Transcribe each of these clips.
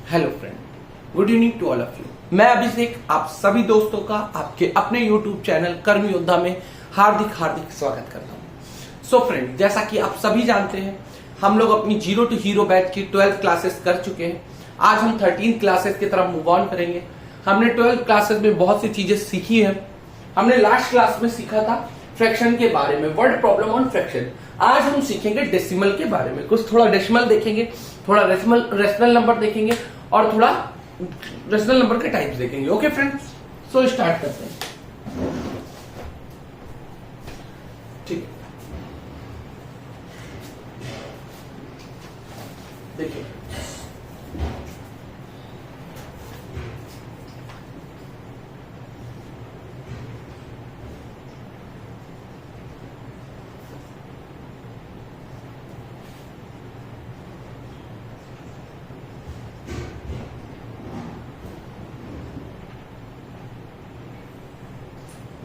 Hello friend, good evening to all of you. मैं अभिषेक आप सभी दोस्तों का आपके अपने यूट्यूब चैनल कर्म योद्धा में हार्दिक हार्दिक स्वागत करता हूं। सो फ्रेंड, जैसा कि आप सभी जानते हैं, हम लोग अपनी जीरो टू हीरो बैच की 12th क्लासेस कर चुके हैं। आज हम 13th क्लासेस की तरफ मूव ऑन करेंगे। हमने 12th क्लासेस में बहुत सी चीजें सीखी है। हमने लास्ट क्लास में सीखा था फ्रैक्शन के बारे में, वर्ड प्रॉब्लम ऑन फ्रैक्शन। आज हम सीखेंगे डेसिमल के बारे में, कुछ थोड़ा डेसिमल देखेंगे, थोड़ा रेशनल नंबर देखेंगे और थोड़ा रेशनल नंबर के टाइप्स देखेंगे। ओके फ्रेंड्स, सो स्टार्ट करते हैं। ठीक है, देखिए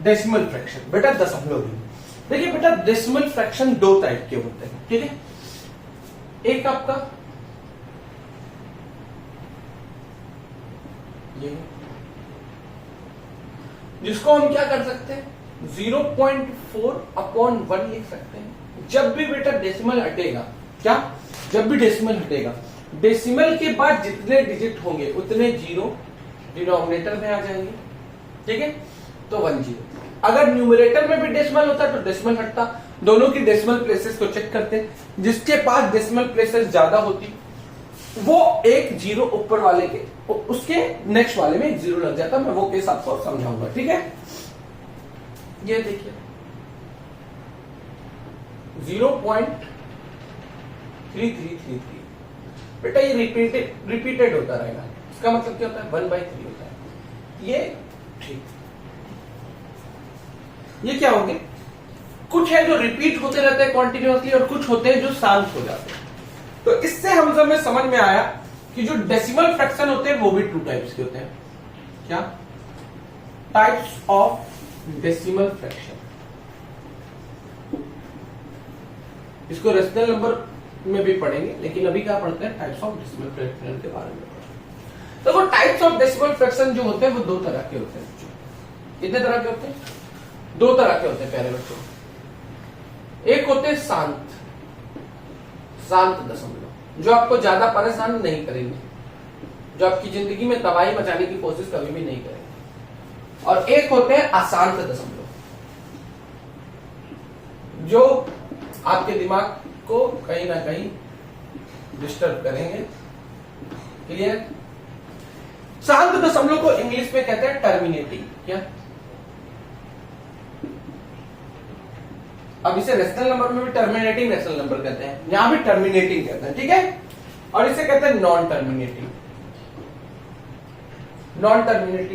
डेसिमल फ्रैक्शन, बेटा दशमलव। देखिए बेटा, डेसिमल फ्रैक्शन दो टाइप के होते हैं, ठीक है। एक आपका ये, जिसको हम क्या कर सकते हैं, 0.4/1 लिख सकते हैं। जब भी बेटा डेसिमल हटेगा, क्या जब भी डेसिमल हटेगा, डेसिमल के बाद जितने डिजिट होंगे उतने जीरो डिनोमिनेटर में आ जाएंगे, ठीक है। तो 10। अगर न्यूमरेटर में भी डेसिमल होता तो डेसिमल हटता। दोनों की डेसिमल प्लेसेस को चेक करते हैं। जिसके पास डेसिमल प्लेसेस ज्यादा होती वो एक जीरो ऊपर वाले के, उसके नेक्स्ट वाले में एक जीरो लग जाता। मैं वो केस आपको समझाऊंगा, ठीक है। ये देखिए 0.3333, बेटा ये रिपीटेड होता रहेगा। इसका मतलब क्या होता है, 1/3 होता है ये, ठीक। ये क्या होंगे, कुछ है जो रिपीट होते रहते हैं कॉन्टिन्यूअसली और कुछ होते हैं जो शांत हो जाते हैं। तो इससे हम हमें समझ में आया कि जो डेसिमल फ्रैक्शन होते हैं वो भी 2 टाइप्स के होते हैं। क्या टाइप्स ऑफ डेसिमल फ्रैक्शन, इसको रेशनल नंबर में भी पढ़ेंगे, लेकिन अभी क्या पढ़ते हैं, टाइप्स ऑफ डेसिमल फ्रैक्शन के बारे में। तो वो टाइप्स ऑफ डेसिमल फ्रैक्शन जो होते हैं वो 2 तरह के होते हैं। कितने तरह के होते हैं, 2 तरह के होते हैं प्यारे बच्चों। एक होते हैं शांत दशमलव, जो आपको ज्यादा परेशान नहीं करेंगे, जो आपकी जिंदगी में तबाही मचाने की कोशिश कभी भी नहीं करेंगे। और एक होते हैं अशांत दशमलव, जो आपके दिमाग को कहीं ना कहीं डिस्टर्ब करेंगे। क्लियर। शांत दशमलव को इंग्लिश में कहते हैं टर्मिनेटिंग। क्या, अब इसे रेशनल नंबर में भी टर्मिनेटिंग रेशनल नंबर कहते हैं, यहां भी टर्मिनेटिंग कहते हैं, ठीक है। और इसे कहते हैं नॉन टर्मिनेटिंग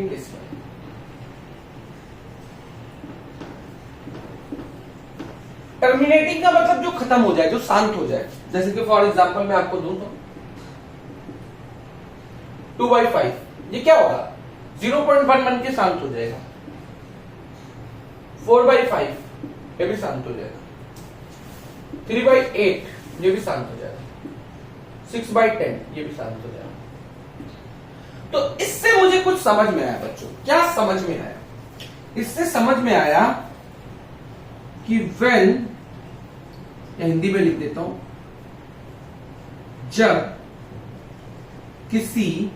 डेसिमल। टर्मिनेटिंग का मतलब जो खत्म हो जाए, जो शांत हो जाए। जैसे कि फॉर एग्जांपल मैं आपको दूं तो 2/5, ये क्या होगा, 0.1 बन के शांत हो जाएगा। 4/5 ये भी शांत हो जाएगा। 3/8 ये भी शांत हो जाएगा। 6/10 ये भी शांत हो जाएगा। तो इससे मुझे कुछ समझ में आया बच्चों। क्या समझ में आया, इससे समझ में आया कि व्हेन, या हिंदी में लिख देता हूं, जब किसी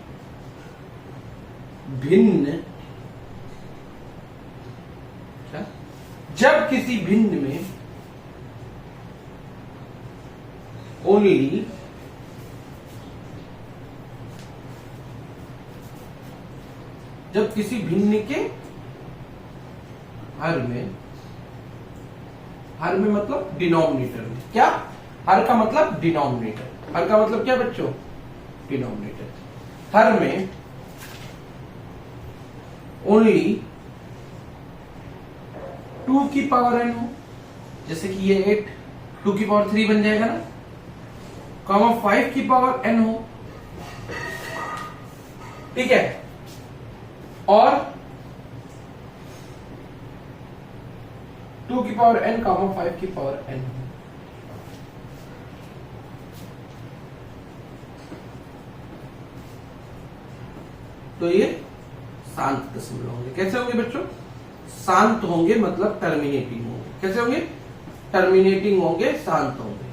भिन्न में ओनली जब किसी भिन्न के हर में मतलब डिनोमिनेटर में। क्या, हर का मतलब डिनोमिनेटर, हर का मतलब क्या बच्चों, डिनोमिनेटर। हर में ओनली 2 की पावर n हो, जैसे कि ये 8 2 की पावर 3 बन जाएगा ना, 5 की पावर n हो, ठीक है। और 2 की पावर n, 5 की पावर n हो। तो ये शांत दशमलव होंगे। कैसे होंगे बच्चों? शांत होंगे, मतलब टर्मिनेटिंग होंगे। कैसे होंगे? टर्मिनेटिंग होंगे, शांत होंगे।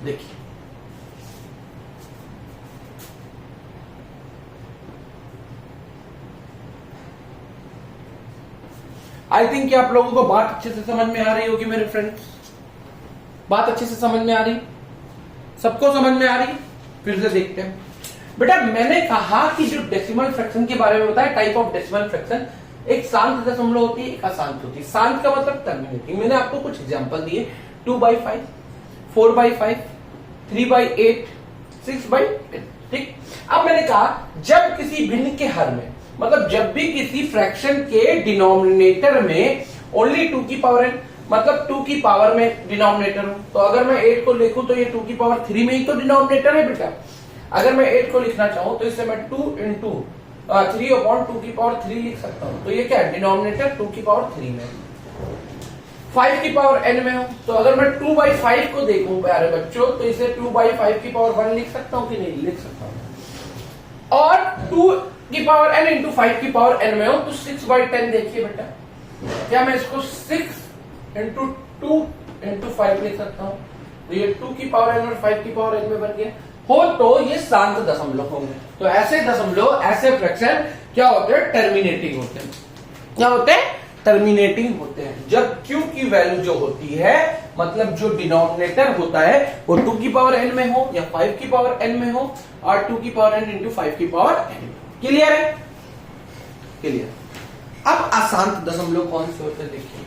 देखिए आई थिंक कि आप लोगों को बात अच्छे से समझ में आ रही होगी मेरे फ्रेंड्स। बात अच्छे से समझ में आ रही? सबको समझ में आ रही? फिर से देखते हैं बेटा। मैंने कहा कि जो डेसिमल फ्रैक्शन के बारे में बताया, टाइप ऑफ डेसिमल फ्रैक्शन, एक शांत दशमलव होती है, एक अशांत होती है। शांत का मतलब टर्मिनेटिंग। मैंने आपको कुछ एग्जांपल दिए, 2/5, 4/5, 3/8, 6/10। ठीक। अब मैंने कहा जब किसी भिन्न के हर में, मतलब जब भी किसी फ्रैक्शन के डिनोमिनेटर में ओनली 2 की पावर n, मतलब 2 की पावर में डिनोमिनेटर हो, तो अगर मैं 8 को लिखूं तो ये 2 की पावर 3 में ही तो डिनोमिनेटर है बेटा। अगर मैं 8 को लिखना चाहूं तो इससे मैं 2 इंटू 3/2 की पावर 3 लिख सकता हूं। तो ये क्या है? डिनोमिनेटर 2 की पावर 3 में। 5 की पावर n में हो, तो अगर मैं 2/5 को देखूं प्यारे बच्चों, तो इसे 2/5 की पावर 1 लिख सकता हूं कि नहीं? लिख सकता हूं। और 2 की पावर n इंटू 5 की पावर n में हो, तो 6/10 देखिए बेटा, क्या मैं इसको 6 इंटू 2 इंटू 5 लिख सकता हूं? तो ये 2 की पावर n और 5 की पावर n में बन गया हो, तो ये शांत दशमलव होंगे। तो ऐसे दशमलव, ऐसे फ्रैक्शन क्या होते हैं? टर्मिनेटिंग होते हैं। क्या होते हैं? टर्मिनेटिंग होते हैं। जब q की वैल्यू जो होती है, मतलब जो डिनोमिनेटर होता है वो 2 की पावर n में हो या 5 की पावर n में हो, और 2 की पावर n इंटू 5 की पावर n। क्लियर है? क्लियर। अब अशांत दशमलव कौन से होते हैं देखिए।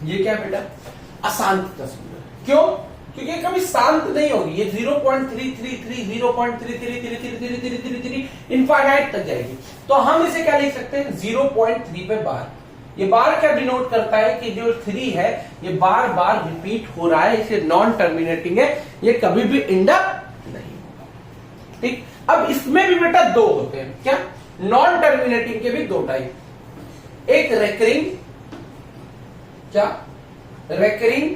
ये क्या बेटा? अशांत दशमलव। क्यों? क्योंकि कभी शांत नहीं होगी। ये 0.333, 0.3333333 इनफाइनाइट तक जाएगी। तो हम इसे क्या लिख सकते हैं? 0.3 पे बार। ये बार क्या डिनोट करता है कि जो 3 है ये बार बार रिपीट हो रहा है, इसे नॉन टर्मिनेटिंग है, ये कभी भी एंड अप नहीं होगा। ठीक। अब इसमें भी बेटा 2 होते हैं। क्या? नॉन टर्मिनेटिंग के भी 2 टाइप, एक रेकरिंग, क्या? रेकरिंग,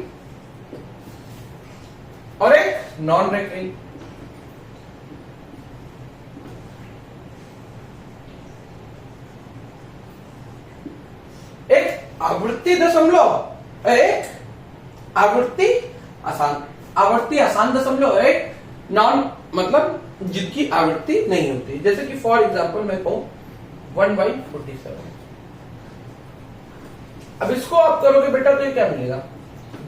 और एक नॉन रेकरिंग। एक आवृत्ति दशमलव, एक आवृत्ति आसान, आवृत्ति आसान दशमलव, एक नॉन, मतलब जिनकी आवृत्ति नहीं होती। जैसे कि फॉर एग्जांपल मैं कहूं 1/47। अब इसको आप करोगे बेटा तो ये क्या मिलेगा?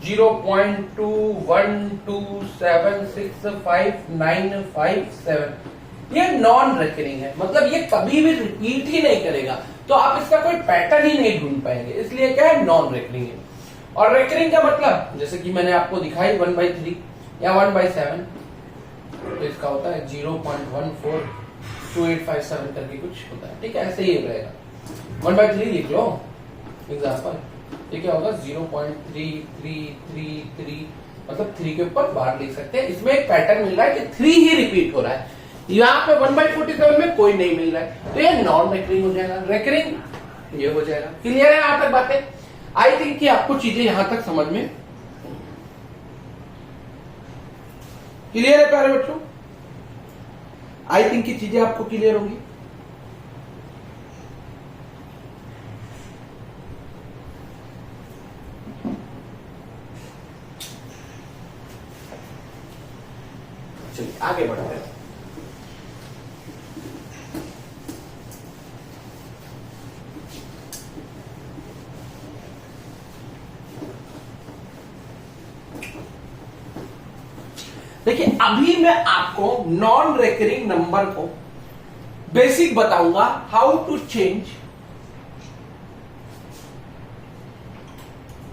0.21276597। ये नॉन रेकरिंग है, मतलब ये कभी भी रिपीट ही नहीं करेगा, तो आप इसका कोई पैटर्न ही नहीं ढूंढ पाएंगे, इसलिए क्या है? नॉन रेकरिंग है। और रेकरिंग का मतलब जैसे कि मैंने आपको दिखाई 1/3 या 1/7, तो इसका होता है 0.142857 करके कुछ होता है। ठीक है, ऐसे ही रहेगा। 1/3 लिख लो एग्जाम्पल, ये क्या होगा? 0.3333, मतलब 3 के ऊपर बार लिख सकते हैं। इसमें एक पैटर्न मिल रहा है कि 3 ही रिपीट हो रहा है। यहाँ पे 1/47 में कोई नहीं मिल रहा है, तो ये नॉन रेकरिंग हो जाएगा। रेकरिंग ये हो जाएगा। क्लियर है यहां तक बातें? आई थिंक कि आपको चीजें यहां तक समझ में क्लियर है प्यारे बच्चों? आई थिंक की चीजें आपको क्लियर होंगी। चलिए आगे बढ़ते हैं। देखिए अभी मैं आपको नॉन रेकरिंग नंबर को बेसिक बताऊंगा, how to change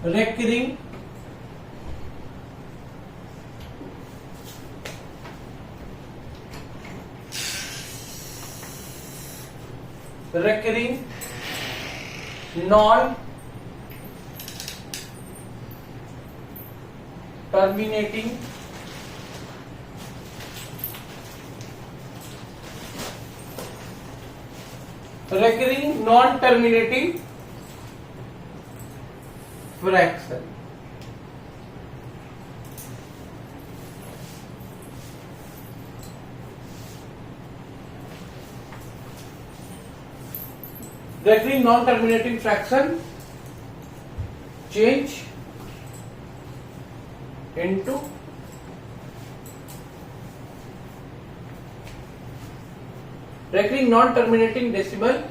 recurring non terminating recurring non-terminating fraction. Recurring non-terminating fraction change into recurring non-terminating decimals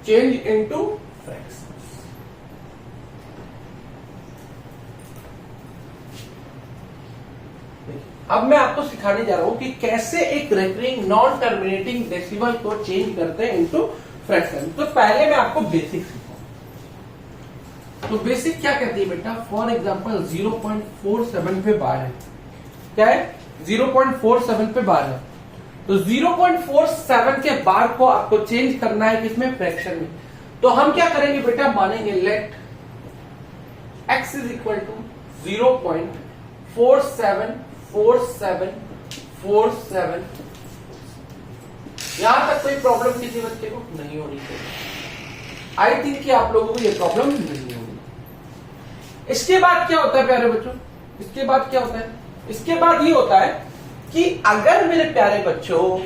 change into fractions. अब मैं आपको सिखाने जा रहा हूं कि कैसे एक रेकरिंग नॉन टर्मिनेटिंग डेसिमल को चेंज करते हैं इनटू फ्रैक्शन। तो पहले मैं आपको बेसिक सिखाऊं। तो बेसिक क्या कहती है बेटा, फॉर एग्जांपल 0.47 पे बार है, क्या है 0.47 पे बार है, तो 0.47 के बार को आपको चेंज करना है किसमें, फ्रैक्शन में। तो हम क्या करेंगे बेटा, मानेंगे let x is equal to 0.474747। यहां तक कोई प्रॉब्लम किसी बच्चे को नहीं होनी चाहिए। आई थिंक कि आप लोगों को ये प्रॉब्लम नहीं होगी। इसके बाद क्या होता है प्यारे बच्चों, इसके बाद क्या होता है, इसके बाद ये होता है कि अगर मेरे प्यारे बच्चों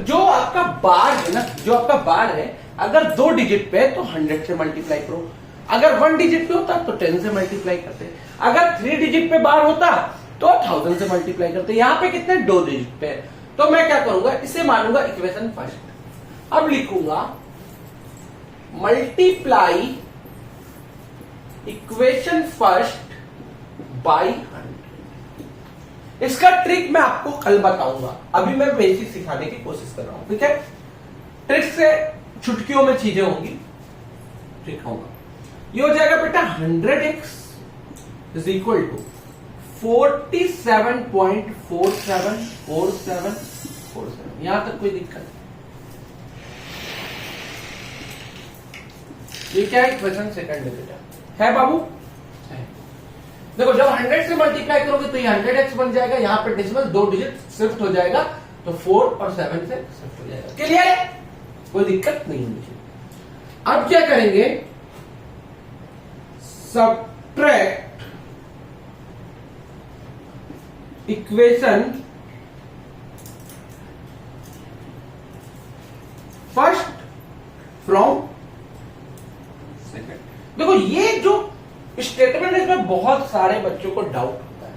जो आपका बार है ना, जो आपका बार है, अगर 2 डिजिट पे है तो 100 से मल्टीप्लाई करो, अगर 1 डिजिट पे होता तो 10 से मल्टीप्लाई करते, अगर 3 डिजिट पे बार होता तो 1000 से मल्टीप्लाई करते। यहां पे कितने, 2 डिजिट पे। तो मैं क्या करूंगा, इसे मानूंगा इक्वेशन फर्स्ट। अब लिखूंगा मल्टीप्लाई इक्वेशन फर्स्ट बाई 100। इसका ट्रिक मैं आपको कल बताऊंगा, अभी मैं बेसिक सिखाने की कोशिश कर रहा हूं, ठीक है। ट्रिक से चुटकियों में चीजें होंगी, ठीक होगा। ये हो जाएगा बेटा 100x इज इक्वल टू 47.474747। यहां तक कोई दिक्कत, ये क्या है, इक्वेशन सेकंड है बेटा, है बाबू, है। देखो जब 100 से मल्टीप्लाई करोगे तो ये 100x बन जाएगा, यहां पे डेसिमल 2 डिजिट शिफ्ट हो जाएगा, तो 4 और 7 से शिफ्ट हो जाएगा। क्लियर है, कोई दिक्कत नहीं होनी चाहिए। अब क्या करेंगे, subtract equation first from second. देखो ये जो स्टेटमेंट है इसमें बहुत सारे बच्चों को डाउट होता है।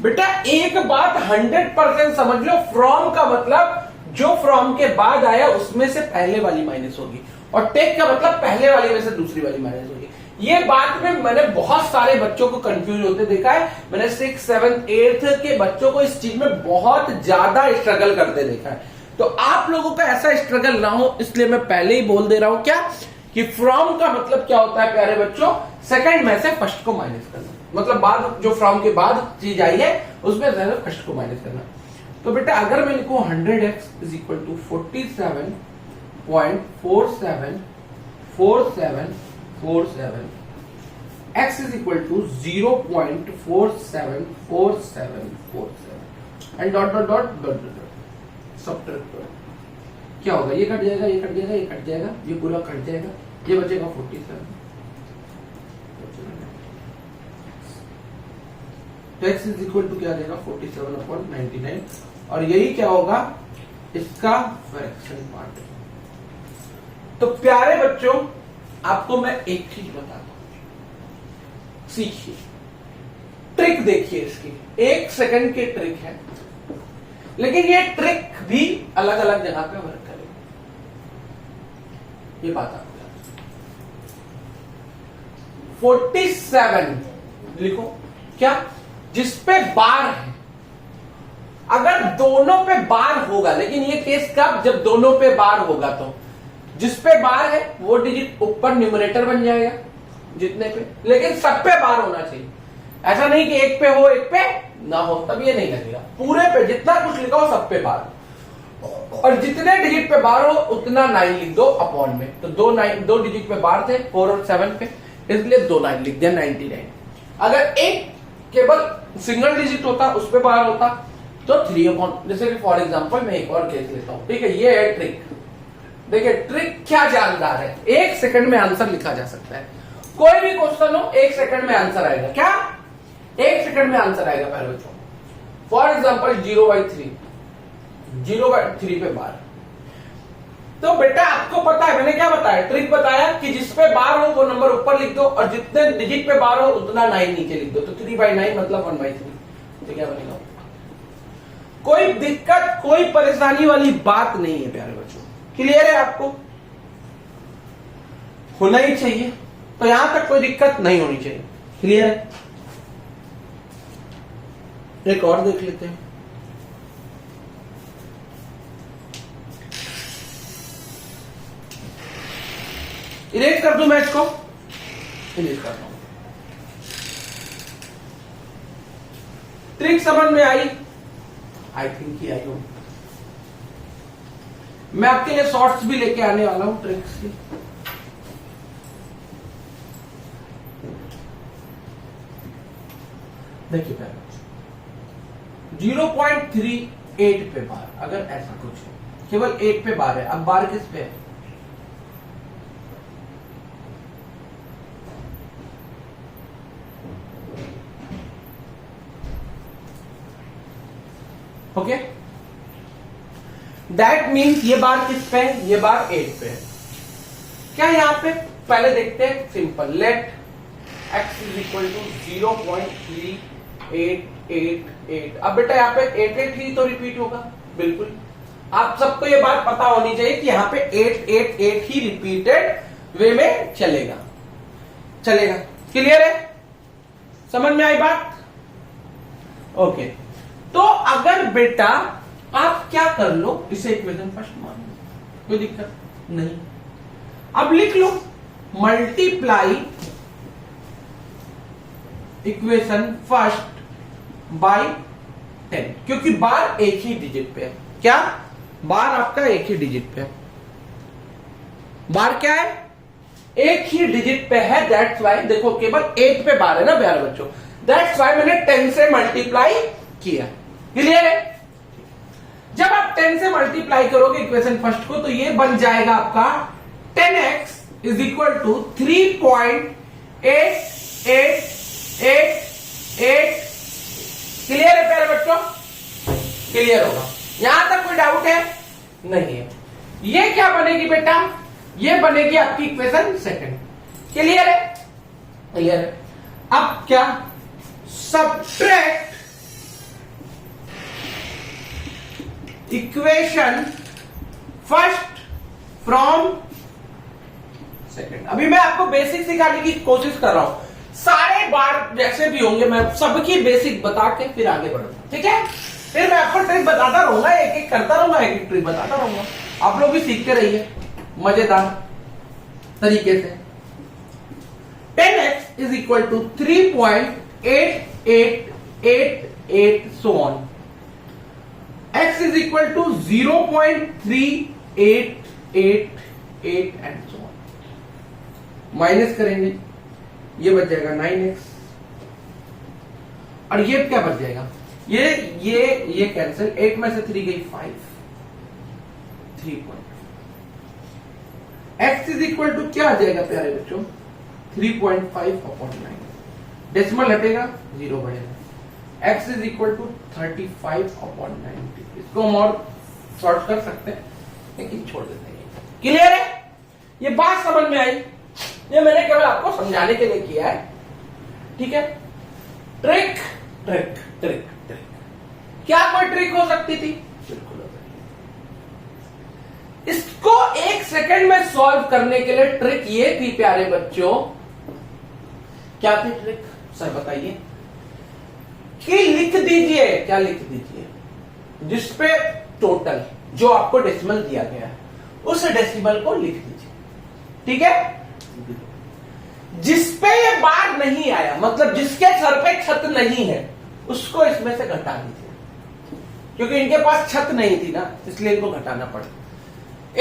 बेटा एक बात 100% समझ लो, फ्रॉम का मतलब जो फ्रॉम के बाद आया उसमें से पहले वाली माइनस होगी, और टेक का मतलब पहले वाली में से दूसरी वाली माइनस होगी। ये बात में मैंने बहुत सारे बच्चों को कंफ्यूज होते देखा है। मैंने 6, 7, 8 के बच्चों को इस चीज में बहुत ज्यादा स्ट्रगल करते देखा है। तो आप लोगों का ऐसा स्ट्रगल ना हो इसलिए मैं पहले ही बोल दे रहा हूं क्या, कि फ्रॉम का मतलब क्या होता है प्यारे बच्चों, सेकंड में से फर्स्ट को माइनस करना, मतलब बाद जो फ्रॉम के बाद चीज आई है उसमें से फर्स्ट को माइनस करना। तो बेटा अगर मैं लिखूं 100x is equal to 47.474747, x is equal to 0.474747 and dot dot dot dot dot subtract करो, क्या होगा, ये कट जाएगा, ये कट जाएगा, ये कट जाएगा, ये पूरा कट जाएगा, ये बचेगा 47। तो x इज इक्वल टू क्या आ जाएगा, 47/99, और यही क्या होगा, इसका फ्रैक्शन पार्ट। तो प्यारे बच्चों आपको मैं एक चीज बताता हूं, सीखिए, ट्रिक देखिए इसकी, 1 सेकंड की ट्रिक है, लेकिन ये ट्रिक भी अलग अलग जगह पे वर्क करेगी, ये बात आपको याद। 47 लिखो, क्या, जिस पे बार है, अगर दोनों पे बार होगा, लेकिन ये केस कब, जब दोनों पे बार होगा, तो जिस पे बार है वो डिजिट ऊपर न्यूमरेटर बन जाएगा जितने पे, लेकिन सब पे बार होना चाहिए। ऐसा नहीं कि एक पे हो एक पे ना हो, तब ये नहीं लगेगा, पूरे पे जितना कुछ लिखा हो सब पे बार। और जितने डिजिट पे बार हो उतना 9 लिख दो अपॉन में। तो दो डिजिट पे बार थे 4 और 7 पे, इसलिए 2 9 लिख दिया 99। अगर एक केवल सिंगल डिजिट होता उस पे बार होता तो 3 अपॉन। जैसे कि फॉर एग्जांपल मैं एक और केस लेता हूं, ठीक है। ये है ट्रिक। देखिए ट्रिक क्या जानदार है, 1 सेकंड में आंसर लिखा जा सकता है। कोई भी क्वेश्चन हो 1 सेकंड में आंसर आएगा। क्या 1 सेकंड में आंसर आएगा पहले बच्चों। फॉर एग्जांपल 0/3 पे बार। तो बेटा आपको पता है मैंने क्या बताया, ट्रिक बताया कि जिस पे बार हो वो नंबर ऊपर लिख दो और जितने डिजिट पे बार हो उतना 9 नीचे लिख दो। तो 3/9 मतलब 1/3। तो क्या बनेगा? कोई दिक्कत कोई परेशानी वाली बात नहीं है प्यारे बच्चों। क्लियर है आपको? होना ही चाहिए। तो यहां तक कोई दिक्कत नहीं होनी चाहिए। क्लियर है? एक और देख लेते हैं। इरेज कर दूं मैं इसको? इरेज करता हूं। ट्रिक समझ में आई? आई थिंक ही आई हो। मैं आपके लिए शॉर्ट्स भी लेके आने वाला हूं ट्रिक्स की। देखिए पहले 0.38 पे बार, अगर ऐसा कुछ है केवल 8 पे बार है। अब बार किस पे है? ओके, दैट मीन्स ये बार किस पे है? ये बार 8 पे है। क्या यहां पे पहले देखते हैं simple. Let x is equal to 0.3888। अब बेटा यहाँ पे 88 ही तो रिपीट होगा। बिल्कुल, आप सबको ये बात पता होनी चाहिए कि यहाँ पे 888 ही रिपीटेड वे में चलेगा। क्लियर है? समझ में आई बात? ओके, तो अगर बेटा आप क्या कर लो, इसे इक्वेशन फर्स्ट मान लो, कोई दिक्कत नहीं। अब लिख लो मल्टीप्लाई इक्वेशन फर्स्ट बाय 10, क्योंकि बार एक ही डिजिट पे है। क्या बार आपका एक ही डिजिट पे है? बार क्या है? एक ही डिजिट पे है। दैट्स वाई देखो केवल 8 पे बार है ना प्यारे बच्चों, दैट्स वाई मैंने 10 से मल्टीप्लाई किया। क्लियर है? जब आप 10 से मल्टीप्लाई करोगे इक्वेशन फर्स्ट को तो ये बन जाएगा आपका 10x is equal to 3.8888। Clear है प्यारे बच्चों? क्लियर होगा? यहां तक कोई डाउट है? नहीं है। ये क्या बनेगी बेटा? ये बनेगी आपकी इक्वेशन सेकंड। क्लियर है? क्लियर है। अब क्या? Subtract equation first from second. अभी मैं आपको बेसिक सिखाने की कोशिश कर रहा हूं। सारे बार जैसे भी होंगे मैं सबकी बेसिक बता के फिर आगे बढ़ूंगा। ठीक है? फिर मैं आपको ट्रिक बताता रहूंगा, एक एक करता रहूंगा, एक एक ट्रिक बताता रहूंगा। आप लोग भी सीखते रहिए मजेदार तरीके से। 10x is equal to 3.8888 so on. x is equal to 0.3888 and so on. Minus करेंगे, ये बच जाएगा 9x और ये क्या बच जाएगा? ये कैंसिल, 8 में से 3 गई 5, 3 point. x is equal to क्या आ जाएगा प्यारे बच्चों? 3.5/9। डेसिमल हटेगा 0 बढ़ेगा। x is equal to 35/90। इसको हम और सॉर्ट कर सकते हैं लेकिन छोड़ देते हैं। क्लियर है? ये बात समझ में आई? ये मैंने केवल आपको समझाने के लिए किया है। ठीक है? Trick trick trick trick. क्या कोई ट्रिक हो सकती थी? बिल्कुल हो सकती। इसको 1 सेकंड में सॉल्व करने के लिए ट्रिक ये थी प्यारे बच्चों। क्या थी ट्रिक? सर बताइए। कि लिख दीजिए, क्या लिख दीजिए? जिसपे टोटल जो आपको डेसिमल दिया गया है उस डेसिमल को लिख दीजिए। ठीक है? जिसपे ये बार नहीं आया, मतलब जिसके सर पे छत नहीं है, उसको इसमें से घटा दीजिए। क्योंकि इनके पास छत नहीं थी ना, इसलिए इनको घटाना पड़ा।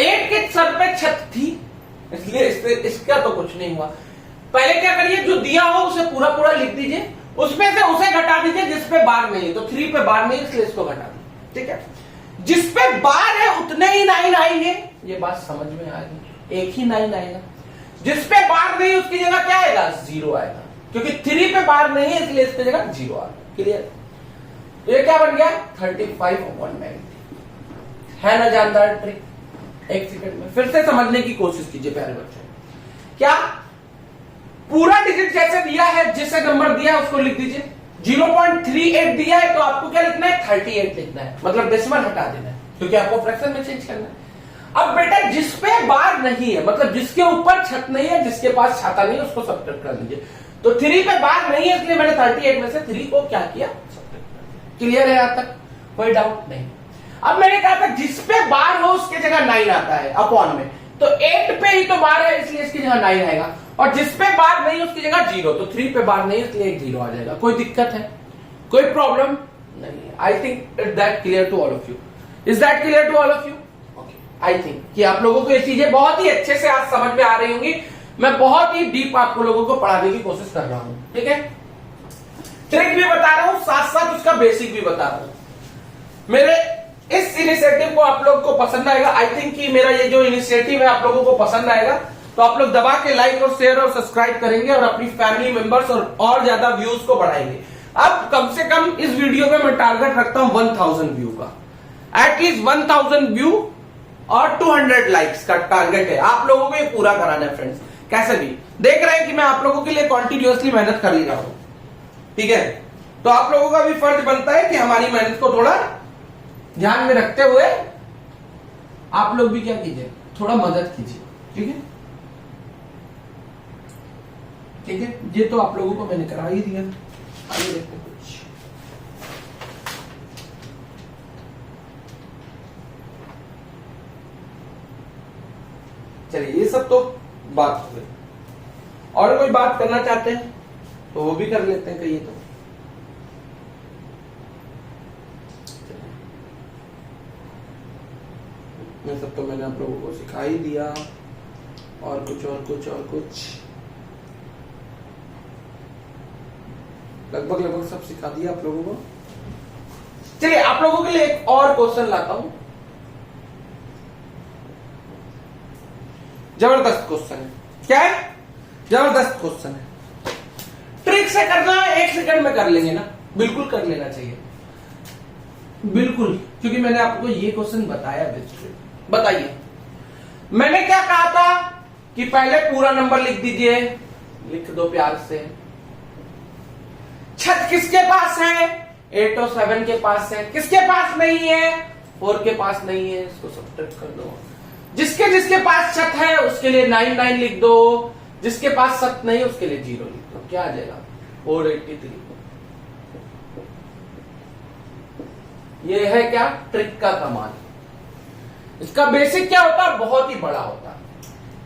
8 के सर पे छत थी, इसलिए इसका तो कुछ नहीं हुआ। पहले क्या करिए, जो दिया हो उसे पूरा पूरा लिख दीजिए, उसमें से उसे घटा दीजिए जिस पे बार नहीं है। तो 3 पे बार नहीं है, इसलिए इसको घटा दीजिए। ठीक है, जिस पे बार है उतने ही 9 आएंगे, ये बात समझ में आ गई। एक ही 9 आएगा, जिस पे बार नहीं उसकी जगह क्या आएगा, 0 आएगा, क्योंकि 3 पे बार नहीं है इसलिए इसकी जगह 0 आएगा। क्लियर? ये क्या बन गया, 35/90। है ना जानदार ट्रिक? एक सेकंड में फिर से समझने की कोशिश कीजिए प्यारे बच्चे। क्या पूरा डिजिट जैसे दिया है, जिसे नंबर दिया है उसको लिख दीजिए। 0.38 दिया है तो आपको क्या लिखना है, 38 लिखना है, मतलब डेसिमल हटा देना है, क्योंकि आपको फ्रैक्शन में चेंज करना है। अब बेटा जिस पे बार नहीं है, मतलब जिसके ऊपर छत नहीं है, जिसके पास छाता नहीं है, उसको सब्ट्रैक्ट कर दीजिए। तो 3 पे बार नहीं है, इसलिए मैंने 38 में से 3 को क्या किया, सब्ट्रैक्ट कर दिया। क्लियर है यहां तक? कोई डाउट नहीं। अब मैंने कहा था जिस पे बार हो उसकी जगह 9 आता है अपॉन में, तो 8 पे ही तो बार है इसलिए इसकी जगह 9 आएगा, और जिस पे बार नहीं उसकी जगह 0। तो 3 पे बार नहीं इसलिए एक 0 आ जाएगा। कोई दिक्कत है? कोई प्रॉब्लम नहीं है? I think is that clear to all of you? Is that clear to all of you? Okay, I think कि आप लोगों को ये चीजें बहुत ही अच्छे से आज समझ में आ रही होंगी। मैं बहुत ही डीप आपको लोगों को पढ़ाने की कोशिश कर रहा हूं। ठीक है, ट्रिक भी बता रहा हूं, साथ साथ उसका बेसिक भी बता रहा हूं। मेरे इस इनिशिएटिव को आप लोग को पसंद आएगा। आई थिंक कि मेरा ये जो इनिशिएटिव है आप लोगों को पसंद आएगा, तो आप लोग दबा के लाइक और शेयर और सब्सक्राइब करेंगे और अपनी फैमिली मेंबर्स और ज्यादा व्यूज को बढ़ाएंगे। अब कम से कम इस वीडियो पे मैं टारगेट रखता हूं 1000 व्यू का, एटलीस्ट 1000 व्यू और 200 लाइक्स का टारगेट है। आप लोगों को ये पूरा कराना है फ्रेंड्स। कैसे भी देख रहे हैं कि मैं आप लोगों के लिए कॉन्टिन्यूअसली मेहनत कर ही रहा हूं। ठीक है, तो आप लोगों का भी फर्ज बनता है कि हमारी मेहनत को थोड़ा ध्यान में रखते हुए आप लोग भी क्या कीजिए, थोड़ा मदद कीजिए। ठीक है, ठीक है, ये तो आप लोगों को मैंने करा ही दिया। आइए देखते कुछ। चलिए, ये सब तो बात हो गई। और कोई बात करना चाहते हैं तो वो भी कर लेते हैं। कहिए तो ये सब तो मैंने आप लोगों को सिखा ही दिया। और कुछ लगभग सब सिखा दिया आप लोगों को। चलिए, आप लोगों के लिए एक और क्वेश्चन लाता हूं। जबरदस्त क्वेश्चन है। क्या है? जबरदस्त क्वेश्चन है। ट्रिक से करना है, 1 सेकंड में कर लेंगे ना? बिल्कुल कर लेना चाहिए, बिल्कुल, क्योंकि मैंने आपको ये क्वेश्चन बताया। बताइए, मैंने क्या कहा था कि पहले पूरा नंबर लिख दीजिए, लिख दो प्यार से। छत किसके पास है? 8 और 7 के पास है। किसके पास नहीं है? 4 के पास नहीं है, इसको सब्ट्रैक्ट कर दो। जिसके जिसके पास छत है उसके लिए 9 लिख दो, जिसके पास छत नहीं है उसके लिए 0 लिख दो। क्या आ जाएगा? 483। ये है क्या? ट्रिक का कमाल। इसका बेसिक क्या होता है? बहुत ही बड़ा होता है,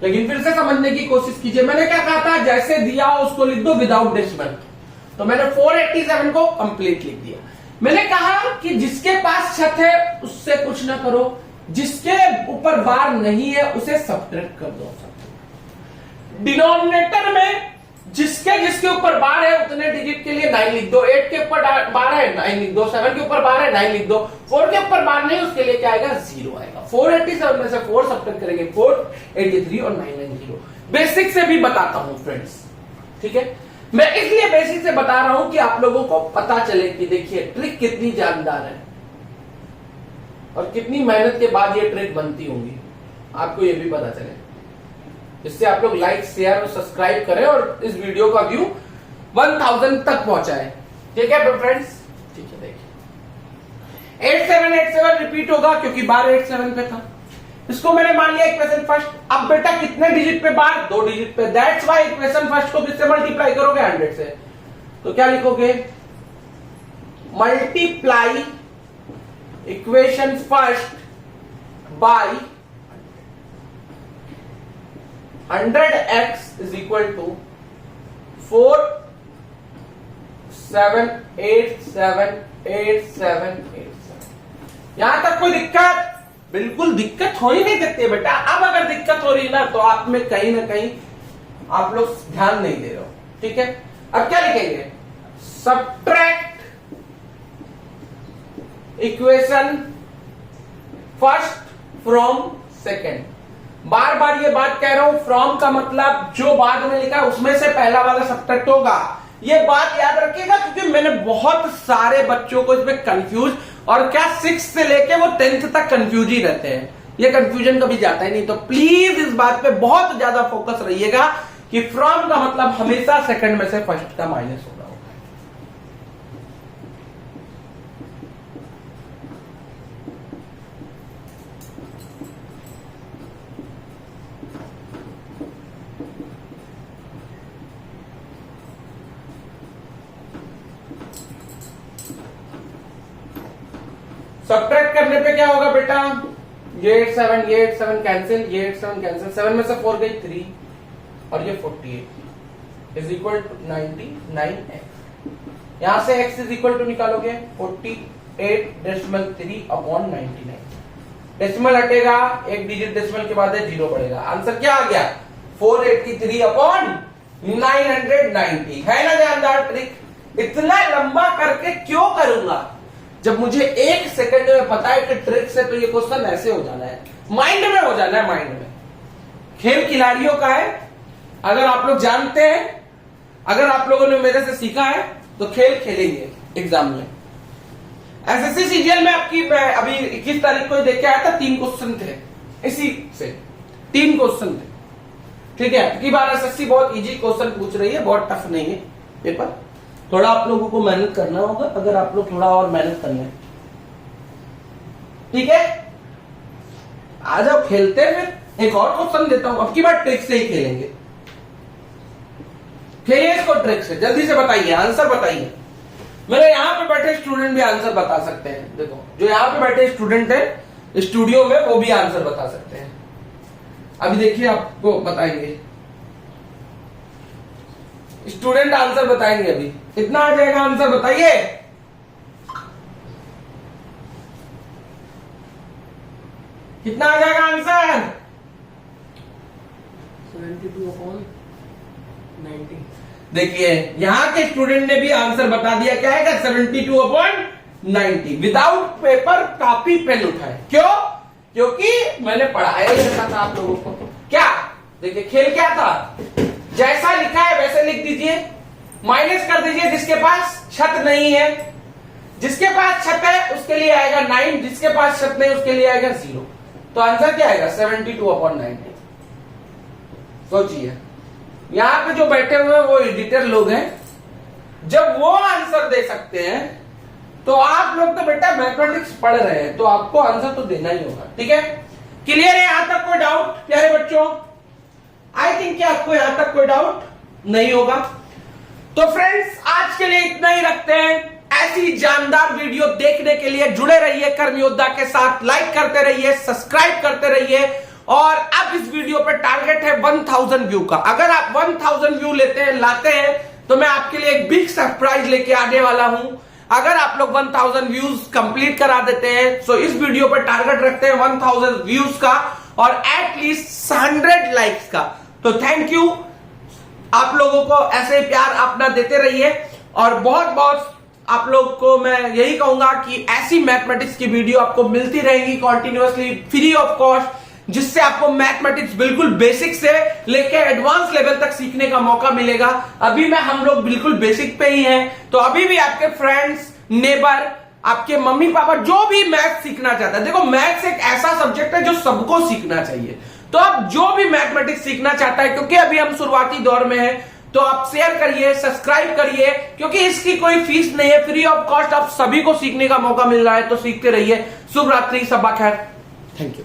लेकिन फिर से समझने की कोशिश कीजिए। मैंने क्या कहा था? जैसे दिया हो उसको लिख दो विदाउट डेसिमल। तो मैंने 487 को कंप्लीट लिख दिया। मैंने कहा कि जिसके पास छत है उससे कुछ ना करो, जिसके ऊपर बार नहीं है उसे सब्ट्रैक्ट कर दो। डिनोमिनेटर में जिसके जिसके ऊपर बार है उतने डिजिट के लिए 9 लिख दो। 8 के ऊपर बार है 9 लिख दो, 7 के ऊपर बार है 9 लिख दो, 4 के ऊपर बार नहीं उसके लिए क्या आएगा? 0 आएगा। 487 में से 4 सब्ट्रैक्ट करेंगे 483 और 990। बेसिक से भी बताता हूं फ्रेंड्स। ठीक है, मैं इसलिए बेसिक से बता रहा हूं कि आप लोगों को पता चले कि देखिए ट्रिक कितनी जानदार है और कितनी मेहनत के बाद ये ट्रिक बनती होंगी, आपको ये भी पता चले। इससे आप लोग लाइक शेयर और सब्सक्राइब करें और इस वीडियो का व्यू 1000 तक पहुंचाएं। ठीक है फ्रेंड्स? ठीक है, देखिए 8787 रिपीट होगा क्योंकि बार 87 पे था। इसको मैंने मान लिया इक्वेशन फर्स्ट। अब बेटा कितने डिजिट पे बार? 2 डिजिट पे। दैट्स व्हाई इक्वेशन फर्स्ट को किससे मल्टीप्लाई करोगे? 100 से। तो क्या लिखोगे? Multiply equation first by 100x is equal to 47878787। यहां तक कोई दिक्कत? बिल्कुल दिक्कत हो ही नहीं सकती है बेटा। अब अगर दिक्कत हो रही है ना तो आप में कहीं ना कहीं आप लोग ध्यान नहीं दे रहे हो, ठीक है। अब क्या लिखेंगे? Subtract equation first from second. बार बार ये बात कह रहा हूं, फ्रॉम का मतलब जो बाद में लिखा उसमें से पहला वाला सब्ट्रैक्ट होगा। ये बात याद रखिएगा क्योंकि मैंने बहुत सारे बच्चों को इसमें कंफ्यूज, और क्या 6 से लेके वो 10th तक कंफ्यूज ही रहते हैं, ये कंफ्यूजन कभी जाता ही नहीं। तो प्लीज इस बात पे बहुत ज्यादा फोकस रहिएगा कि फ्रॉम का मतलब हमेशा सेकंड में से फर्स्ट का माइनस होगा। सब्ट्रैक्ट करने पे क्या होगा बेटा? ये 8 7 कैंसिल, ये 8 7 कैंसिल, 7 में से 4 गई 3 और ये 48 इज इक्वल टू 99x। यहां से x इज इक्वल टू निकालोगे 48.3/99। डेसिमल हटेगा, एक डिजिट डेसिमल के बाद 0 पड़ेगा। आंसर क्या आ गया? 483/990 है ना जानदार ट्रिक। इतना लंबा करके क्यों करूंगा जब मुझे 1 सेकंड में पता है कि ट्रिक से तो ये क्वेश्चन ऐसे हो जाना है, माइंड में हो जाना है। माइंड में खेल खिलाड़ियों का है। अगर आप लोग जानते हैं, अगर आप लोगों ने मेरे से सीखा है तो खेल खेलेंगे एग्जाम में। एसएससी सीजीएल में आपकी अभी 21 तारीख को देख के आया था, 3 क्वेश्चन थे इसी से, 3 क्वेश्चन थे, ठीक है। की बार एसएससी बहुत इजी क्वेश्चन पूछ रही है, बहुत टफ नहीं है पेपर। थोड़ा आप लोगों को मेहनत करना होगा, अगर आप लोग थोड़ा और मेहनत करना है, ठीक है। आ जाओ खेलते हैं। फिर एक और क्वेश्चन देता हूं, अब की बार ट्रिक से ही खेलेंगे। खेलिए इसको ट्रिक से, जल्दी से बताइए, आंसर बताइए। मेरे यहां पे बैठे स्टूडेंट भी आंसर बता सकते हैं। देखो जो यहां पे बैठे स्टूडेंट है स्टूडियो में, वो भी आंसर बता सकते हैं। अभी देखिए आपको बताएंगे, स्टूडेंट आंसर बताएंगे। अभी कितना आ जाएगा आंसर बताइए? कितना आ जाएगा आंसर? 72/90। देखिए यहां के स्टूडेंट ने भी आंसर बता दिया। क्या है? 72/90 विदाउट पेपर कॉपी पेन उठाए। क्यों? क्योंकि मैंने पढ़ाया ही रखा था आप लोगों को। क्या देखिए खेल क्या था, जैसा लिखा है वैसे लिख दीजिए, माइनस कर दीजिए जिसके पास छत नहीं है। जिसके पास छत है उसके लिए आएगा 9, जिसके पास छत नहीं उसके लिए आएगा 0। तो आंसर क्या आएगा? 72/90। सोचिए यहां पे जो बैठे हुए हैं वो एडिटर लोग हैं, जब वो आंसर दे सकते हैं तो आप लोग तो बेटा मैथमेटिक्स पढ़ रहे हैं, तो आपको आंसर तो देना ही होगा, ठीक है। क्लियर है यहां तक कोई डाउट प्यारे बच्चों? आई थिंक कि आपको यहां तक कोई डाउट नहीं होगा। तो फ्रेंड्स आज के लिए इतना ही रखते हैं। ऐसी जानदार वीडियो देखने के लिए जुड़े रहिए कर्म योद्धा के साथ, लाइक करते रहिए, सब्सक्राइब करते रहिए। और अब इस वीडियो पे टारगेट है 1000 व्यू का। अगर आप 1000 व्यू लाते हैं तो मैं आपके लिए एक बिग सरप्राइज लेके आने वाला हूं। अगर आप लोग 1000 व्यूज कंप्लीट करा देते हैं तो इस वीडियो पर टारगेट रखते हैं 1000 व्यूज का और एटलीस्ट 100 लाइक्स का। तो थैंक यू, आप लोगों को ऐसे प्यार अपना देते रहिए। और बहुत बहुत आप लोग को मैं यही कहूंगा कि ऐसी मैथमेटिक्स की वीडियो आपको मिलती रहेंगी कंटिन्यूअसली, फ्री ऑफ कॉस्ट, जिससे आपको मैथमेटिक्स बिल्कुल बेसिक से लेके एडवांस लेवल तक सीखने का मौका मिलेगा। अभी हम लोग बिल्कुल बेसिक पे ही हैं, तो अभी भी आपके फ्रेंड्स, नेबर, आपके मम्मी पापा जो भी मैथ सीखना चाहता है, देखो मैथ्स एक ऐसा सब्जेक्ट है जो सबको सीखना चाहिए। तो आप जो भी मैथमेटिक्स सीखना चाहता है, क्योंकि अभी हम शुरुआती दौर में हैं, तो आप शेयर करिए, सब्सक्राइब करिए, क्योंकि इसकी कोई फीस नहीं है, फ्री ऑफ कॉस्ट आप सभी को सीखने का मौका मिल रहा है। तो सीखते रहिए। शुभ रात्रि, सबा खैर, थैंक यू।